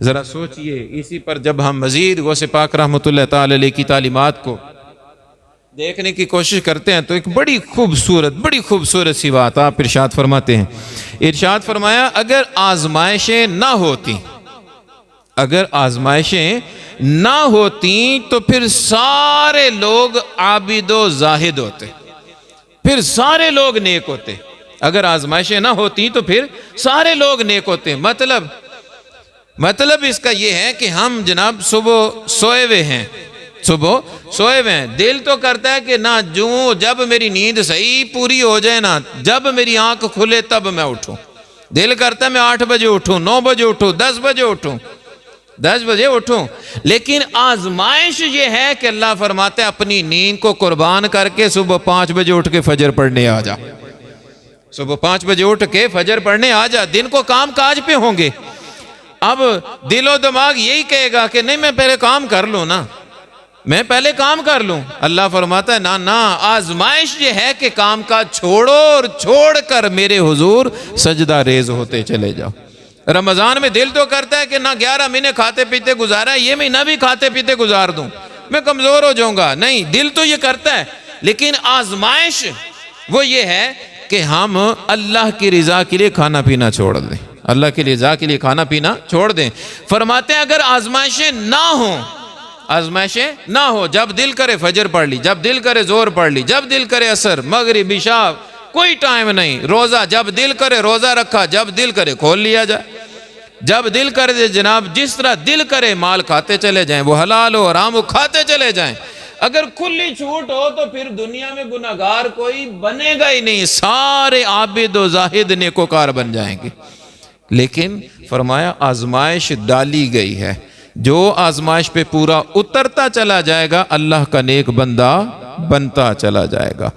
ذرا سوچئے، اسی پر جب ہم مزید غوث پاک رحمۃ اللہ تعالی علیہ کی تعلیمات کو دیکھنے کی کوشش کرتے ہیں تو ایک بڑی خوبصورت سی بات آپ ارشاد فرماتے ہیں۔ ارشاد فرمایا اگر آزمائشیں نہ ہوتی تو پھر سارے لوگ عابد و زاہد ہوتے، پھر سارے لوگ نیک ہوتے۔ اگر آزمائشیں نہ ہوتی تو پھر سارے لوگ نیک ہوتے۔ مطلب اس کا یہ ہے کہ ہم جناب صبح سوئے ہوئے ہیں، دل تو کرتا ہے کہ نہ جب میری نیند صحیح پوری ہو جائے نا، جب میری آنکھ کھلے تب میں اٹھوں، دل کرتا ہے میں 8 بجے اٹھوں، 9 بجے اٹھوں، 10 بجے اٹھوں۔ لیکن آزمائش یہ ہے کہ اللہ فرماتے ہیں اپنی نیند کو قربان کر کے صبح 5 بجے اٹھ کے فجر پڑھنے آ جا، صبح 5 بجے اٹھ کے فجر پڑھنے آ جا۔ دن کو کام کاج پہ ہوں گے، اب دل و دماغ یہی کہے گا کہ نہیں میں پہلے کام کر لوں نا، میں پہلے کام کر لوں۔ اللہ فرماتا ہے نہ، آزمائش یہ ہے کہ کام کا چھوڑو اور چھوڑ کر میرے حضور سجدہ ریز ہوتے چلے جاؤ۔ رمضان میں دل تو کرتا ہے کہ نہ 11 مہینے کھاتے پیتے گزارا ہے، یہ مہینہ بھی کھاتے پیتے گزار دوں، میں کمزور ہو جاؤں گا۔ نہیں، دل تو یہ کرتا ہے، لیکن آزمائش وہ یہ ہے کہ ہم اللہ کی رضا کے لیے کھانا پینا چھوڑ دیں، اللہ کی رضا کے لیے کھانا پینا چھوڑ دیں۔ فرماتے ہیں اگر آزمائشیں نہ ہو، جب دل کرے فجر پڑھ لی، جب دل کرے زور پڑھ لی، جب دل کرے عصر، مغرب، عشاء، کوئی ٹائم نہیں۔ روزہ جب دل کرے روزہ رکھا، جب دل کرے کھول لیا جائے، جب دل کرے جناب جس طرح دل کرے مال کھاتے چلے جائیں، وہ حلال ہو حرام ہو کھاتے چلے جائیں۔ اگر کھلی چھوٹ ہو تو پھر دنیا میں گناہگار کوئی بنے گا ہی نہیں، سارے عابد و زاہد نیکوکار بن جائیں گے۔ لیکن فرمایا آزمائش ڈالی گئی ہے، جو آزمائش پہ پورا اترتا چلا جائے گا اللہ کا نیک بندہ بنتا چلا جائے گا۔